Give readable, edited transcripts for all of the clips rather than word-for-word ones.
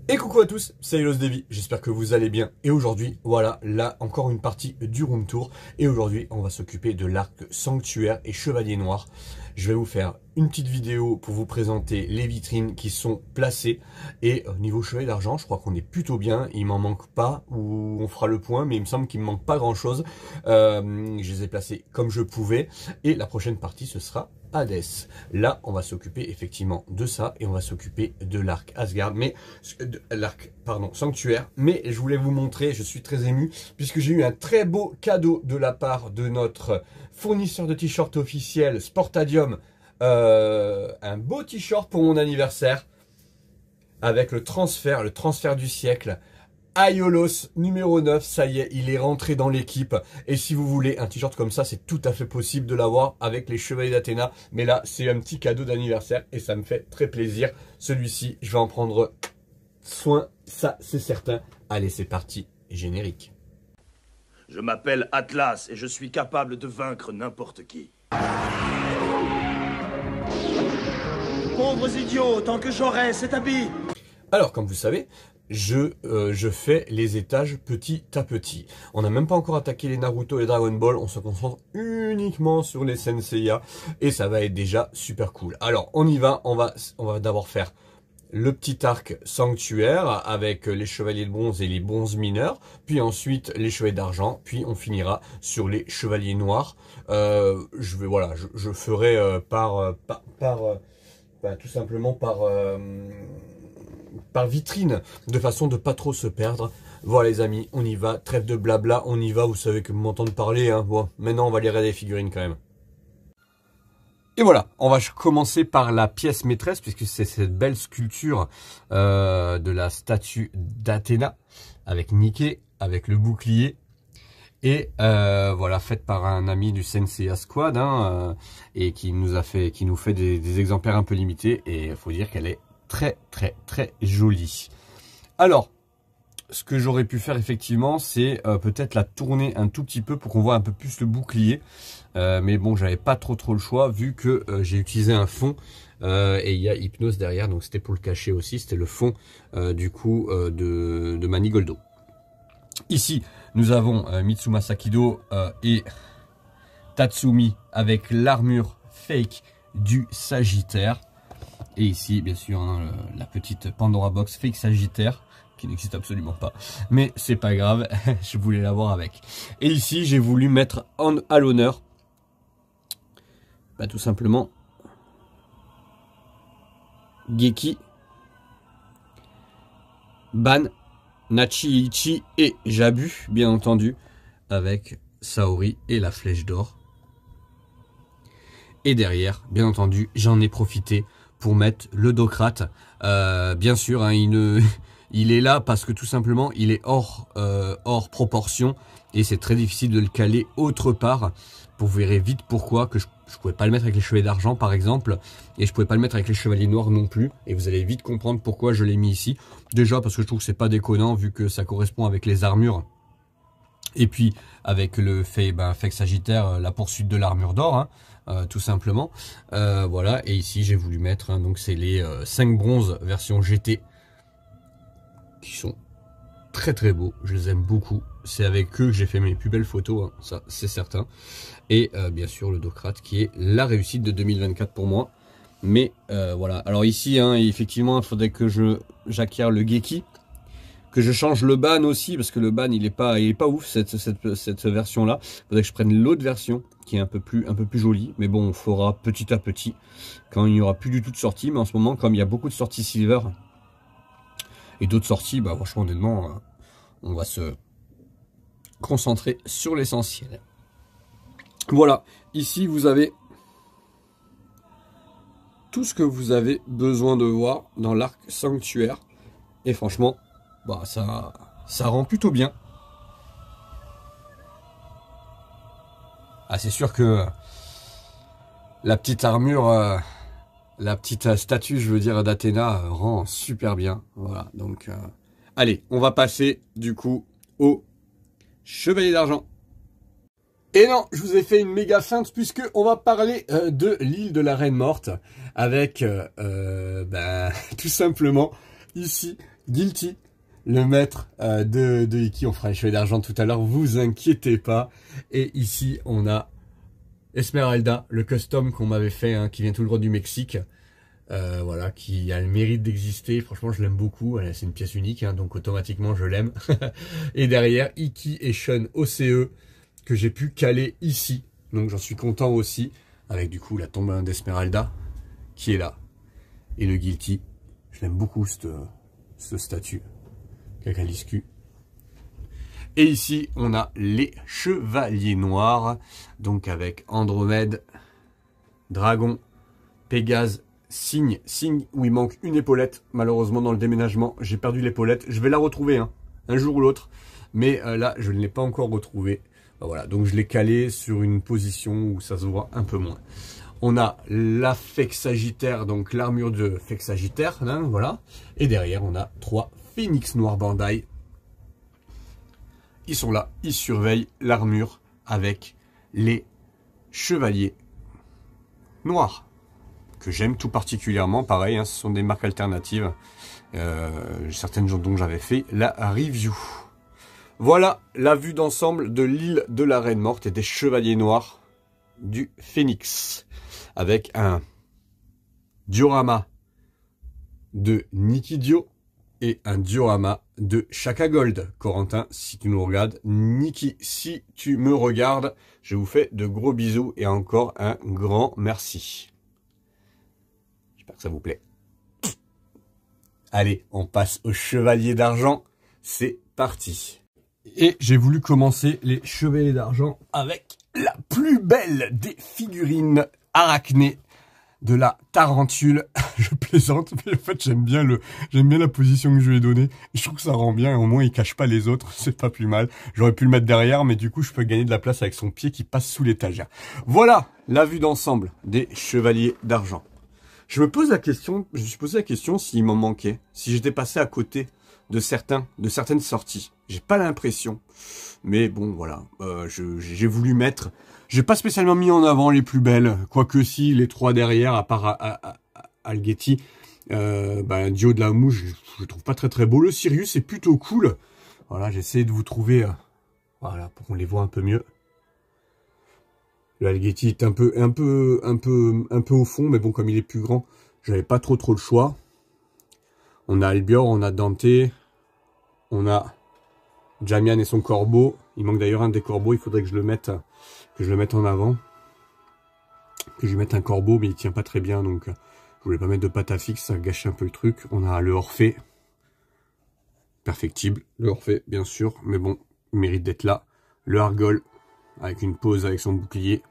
Et coucou à tous, c'est Elos Davy, j'espère que vous allez bien. Et aujourd'hui, voilà, là encore une partie du room tour. Et aujourd'hui, on va s'occuper de l'arc Sanctuaire et Chevalier Noir. Je vais vous faire une petite vidéo pour vous présenter les vitrines qui sont placées. Et niveau Chevalier d'Argent, je crois qu'on est plutôt bien. Il m'en manque pas, ou on fera le point, mais il me semble qu'il me manque pas grand chose. Je les ai placés comme je pouvais. Et la prochaine partie, ce sera Hades. Là, on va s'occuper effectivement de ça et on va s'occuper de l'arc Asgard, mais l'arc, pardon, Sanctuaire. Mais je voulais vous montrer, je suis très ému puisque j'ai eu un très beau cadeau de la part de notre fournisseur de t-shirts officiel Sportadium, un beau t-shirt pour mon anniversaire avec le transfert du siècle. Aiolos numéro 9, ça y est, il est rentré dans l'équipe. Et si vous voulez un t-shirt comme ça, c'est tout à fait possible de l'avoir avec les Chevaliers d'Athéna. Mais là, c'est un petit cadeau d'anniversaire et ça me fait très plaisir. Celui-ci, je vais en prendre soin, ça c'est certain. Allez, c'est parti, générique. Je m'appelle Atlas et je suis capable de vaincre n'importe qui. Pauvres idiots, tant que j'aurai cet habit. Alors, comme vous savez, je fais les étages petit à petit. On n'a même pas encore attaqué les Naruto et Dragon Ball, on se concentre uniquement sur les Senseiya et ça va être déjà super cool. Alors on y va, on va d'abord faire le petit arc Sanctuaire avec les chevaliers de bronze et les bronzes mineurs, puis ensuite les chevaliers d'argent, puis on finira sur les chevaliers noirs. Je ferai tout simplement par vitrine, de façon de pas trop se perdre. Voilà les amis, on y va, trêve de blabla, on y va, vous savez que vous m'entendez parler, hein. Bon, maintenant on va aller regarder les figurines quand même. Et voilà, on va commencer par la pièce maîtresse, puisque c'est cette belle sculpture de la statue d'Athéna, avec Niké, avec le bouclier, et voilà, faite par un ami du Senseiya Squad, hein, et qui nous fait des exemplaires un peu limités, et il faut dire qu'elle est très jolie. Alors, ce que j'aurais pu faire effectivement, c'est peut-être la tourner un tout petit peu pour qu'on voit un peu plus le bouclier. Mais bon, j'avais pas trop le choix vu que j'ai utilisé un fond et il y a Hypnose derrière, donc c'était pour le cacher aussi. C'était le fond du coup de Manigoldo. Ici, nous avons Mitsumasa Kido et Tatsumi avec l'armure fake du Sagittaire. Et ici, bien sûr, hein, la petite Pandora Box fake Sagittaire, qui n'existe absolument pas. Mais c'est pas grave, je voulais l'avoir avec. Et ici, j'ai voulu mettre à l'honneur, tout simplement, Geki, Ban, Nachi-Ichi et Jabu, bien entendu, avec Saori et la flèche d'or. Et derrière, bien entendu, j'en ai profité pour mettre le Docrate. Bien sûr, hein, il est là parce que tout simplement, il est hors proportion et c'est très difficile de le caler autre part. Vous verrez vite pourquoi, que je pouvais pas le mettre avec les chevaliers d'argent par exemple, et je pouvais pas le mettre avec les chevaliers noirs non plus. Et vous allez vite comprendre pourquoi je l'ai mis ici. Déjà parce que je trouve que c'est pas déconnant vu que ça correspond avec les armures. Et puis avec le fake Sagittaire, la poursuite de l'armure d'or, hein, tout simplement. Voilà, et ici j'ai voulu mettre, hein, donc c'est les 5 bronzes version GT, qui sont très beaux, je les aime beaucoup. C'est avec eux que j'ai fait mes plus belles photos, hein, ça c'est certain. Et bien sûr le Docrate qui est la réussite de 2024 pour moi. Mais voilà, alors ici, hein, effectivement, il faudrait que j'acquière le Geki. Que je change le ban aussi, parce que le ban il est pas ouf cette version là. Il faudrait que je prenne l'autre version qui est un peu plus jolie, mais bon, on fera petit à petit quand il n'y aura plus du tout de sortie. Mais en ce moment, comme il y a beaucoup de sorties silver et d'autres sorties, franchement honnêtement, on va se concentrer sur l'essentiel. Voilà, ici vous avez tout ce que vous avez besoin de voir dans l'arc Sanctuaire, et franchement ça rend plutôt bien. Ah, c'est sûr que la petite armure, la petite statue, je veux dire, d'Athéna rend super bien. Voilà, donc allez, on va passer du coup au Chevalier d'Argent. Et non, je vous ai fait une méga feinte puisque on va parler de l'île de la Reine Morte avec tout simplement ici Guilty, le maître de Iki. On fera les chevaliers d'argent tout à l'heure, vous inquiétez pas. Et ici, on a Esmeralda, le custom qu'on m'avait fait, hein, qui vient tout droit du Mexique. Voilà, qui a le mérite d'exister. Franchement, je l'aime beaucoup. C'est une pièce unique, hein, donc automatiquement, je l'aime. Et derrière, Iki et Sean OCE, que j'ai pu caler ici. Donc, j'en suis content aussi. Avec du coup, la tombe d'Esmeralda, qui est là. Et le Guilty. Je l'aime beaucoup, ce statut. Cacaliscu. Et ici, on a les chevaliers noirs. Donc, avec Andromède, Dragon, Pégase, Cygne où il manque une épaulette. Malheureusement, dans le déménagement, j'ai perdu l'épaulette. Je vais la retrouver, hein, un jour ou l'autre. Mais là, je ne l'ai pas encore retrouvée. Voilà, donc je l'ai calé sur une position où ça se voit un peu moins. On a la Fec Sagittaire, donc l'armure de Fec Sagittaire, hein, voilà. Et derrière, on a 3 Phénix Noirs Bandai. Ils sont là, ils surveillent l'armure avec les chevaliers noirs. Que j'aime tout particulièrement, pareil, hein, ce sont des marques alternatives, certaines dont j'avais fait la review. Voilà la vue d'ensemble de l'île de la Reine Morte et des Chevaliers Noirs du Phénix, avec un diorama de Nikidio et un diorama de Chaka Gold. Corentin, si tu nous regardes, Niki, si tu me regardes, je vous fais de gros bisous et encore un grand merci. J'espère que ça vous plaît. Allez, on passe au Chevalier d'Argent. C'est parti. Et j'ai voulu commencer les Chevaliers d'Argent avec la plus belle des figurines arachnées de la Tarentule. Je plaisante, mais en fait j'aime bien la position que je lui ai donnée. Je trouve que ça rend bien, au moins il cache pas les autres, c'est pas plus mal. J'aurais pu le mettre derrière, mais du coup je peux gagner de la place avec son pied qui passe sous l'étagère. Voilà la vue d'ensemble des Chevaliers d'Argent. Je me pose la question, je me suis posé la question s'il m'en manquait, si j'étais passé à côté de certaines sorties. J'ai pas l'impression, mais bon voilà, j'ai voulu mettre. J'ai pas spécialement mis en avant les plus belles, quoique si les 3 derrière, à part Algetti, Dio de la Mouche, je le trouve pas très beau. Le Sirius est plutôt cool. Voilà, j'essaie de vous trouver, voilà, pour qu'on les voit un peu mieux. Le Algetti est un peu au fond, mais bon, comme il est plus grand, j'avais pas trop le choix. On a Albior, on a Dante, on a Jamian et son corbeau. Il manque d'ailleurs un des corbeaux, il faudrait que je le mette en avant. Que je lui mette un corbeau, mais il tient pas très bien, donc je voulais pas mettre de pâte à fixe, ça gâche un peu le truc. On a le Orphée, perfectible, le Orphée bien sûr, mais bon, il mérite d'être là. Le Argol, avec une pose avec son bouclier.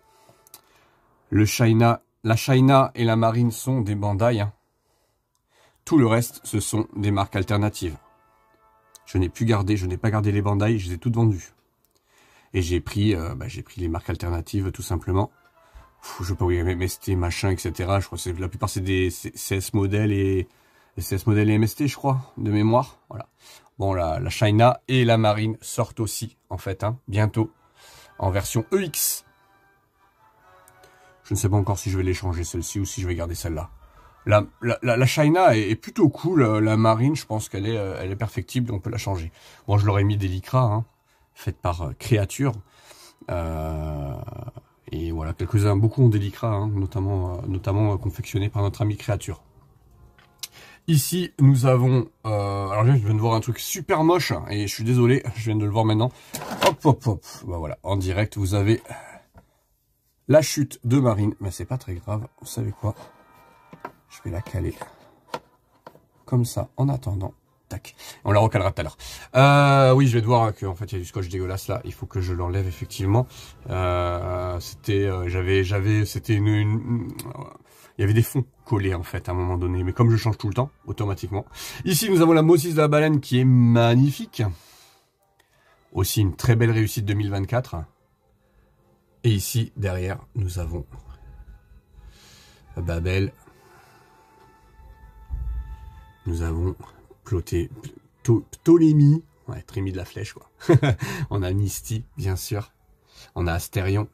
Le Shaina, la Shaina et la Marine sont des Bandai, hein. Tout le reste, ce sont des marques alternatives. Je n'ai pas gardé les Bandai, je les ai toutes vendues. Et j'ai pris les marques alternatives, tout simplement. Je sais pas où il y a MST, machin, etc. Je crois que la plupart, c'est des CS modèles et CS modèles et MST, je crois, de mémoire. Voilà. Bon, la Shaina et la Marine sortent aussi, en fait, hein, bientôt, en version EX. Je ne sais pas encore si je vais les changer, celle-ci, ou si je vais garder celle-là. La Shaina est plutôt cool. La Marine, je pense qu'elle est perfectible, on peut la changer. Bon, je leur ai mis des lycras, hein, faites par Créature. Et voilà, quelques-uns, beaucoup ont des lycras, hein, notamment confectionnés par notre ami Créature. Ici, nous avons... alors je viens de voir un truc super moche, et je suis désolé, je viens de le voir maintenant. Hop. Ben voilà, en direct, vous avez la chute de Marine. Mais c'est pas très grave, vous savez quoi? Je vais la caler comme ça en attendant. Tac. On la recalera tout à l'heure. Oui, je vais devoir qu'en fait il y a du scotch dégueulasse là. Il faut que je l'enlève effectivement. C'était, il y avait des fonds collés en fait à un moment donné. Mais comme je change tout le temps, automatiquement. Ici nous avons la Mosis de la baleine qui est magnifique. Aussi une très belle réussite 2024. Et ici derrière nous avons Babel. Nous avons Ptolémie, ouais, Trémie de la Flèche, quoi. On a Misty, bien sûr. On a Astérion.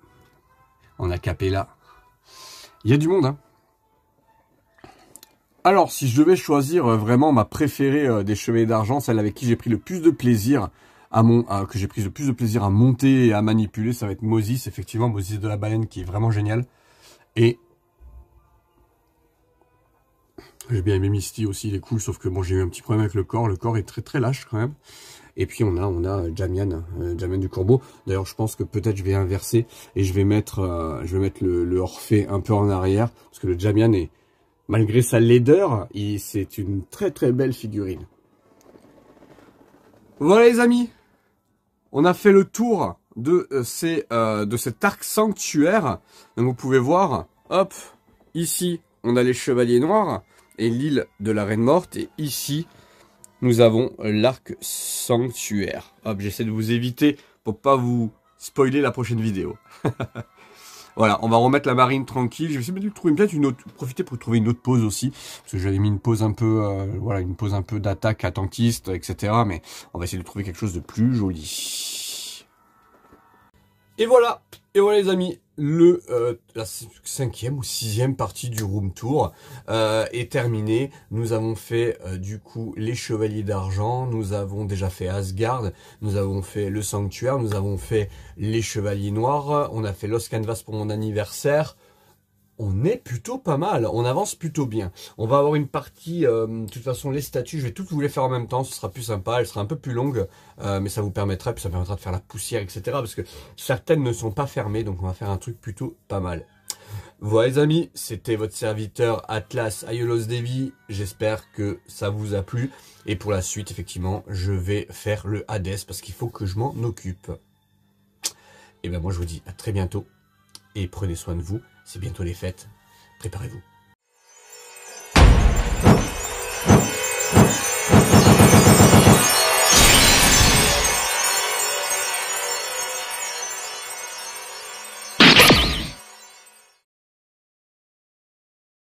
On a Capella. Il y a du monde, hein. Alors, si je devais choisir vraiment ma préférée des chevaliers d'argent, celle avec qui j'ai pris le plus de plaisir que j'ai pris le plus de plaisir à monter et à manipuler, ça va être Moses, effectivement, Moses de la baleine qui est vraiment génial. Et j'ai bien aimé Misty aussi, il est cool, sauf que bon, j'ai eu un petit problème avec le corps est très très lâche quand même. Et puis on a Jamian, Jamian du Corbeau. D'ailleurs, je pense que peut-être je vais inverser et je vais mettre le Orphée un peu en arrière, parce que le Jamian est, malgré sa laideur, c'est une très très belle figurine. Voilà les amis, on a fait le tour de cet arc sanctuaire. Donc vous pouvez voir, hop, ici on a les chevaliers noirs et l'île de la Reine Morte, et ici nous avons l'arc sanctuaire. Hop, j'essaie de vous éviter pour pas vous spoiler la prochaine vidéo. Voilà, on va remettre la marine tranquille. Je vais essayer de trouver profiter pour trouver une autre pause aussi, parce que j'avais mis une pause un peu, voilà, une pause un peu d'attaque attentiste, etc. Mais on va essayer de trouver quelque chose de plus joli. Et voilà les amis, la 5e ou 6e partie du room tour est terminée. Nous avons fait du coup les chevaliers d'argent, nous avons déjà fait Asgard, nous avons fait le sanctuaire, nous avons fait les chevaliers noirs, on a fait Los Canvas pour mon anniversaire. On est plutôt pas mal, on avance plutôt bien. On va avoir une partie, de toute façon les statues, je vais toutes vous les faire en même temps, ce sera plus sympa, elle sera un peu plus longue, mais ça vous permettra, puis ça permettra de faire la poussière, etc. Parce que certaines ne sont pas fermées, donc on va faire un truc plutôt pas mal. Voilà les amis, c'était votre serviteur Atlas Aiolos Devi, j'espère que ça vous a plu. Et pour la suite, effectivement, je vais faire le Hades, parce qu'il faut que je m'en occupe. Et ben moi je vous dis à très bientôt, et prenez soin de vous. C'est bientôt les fêtes, préparez-vous.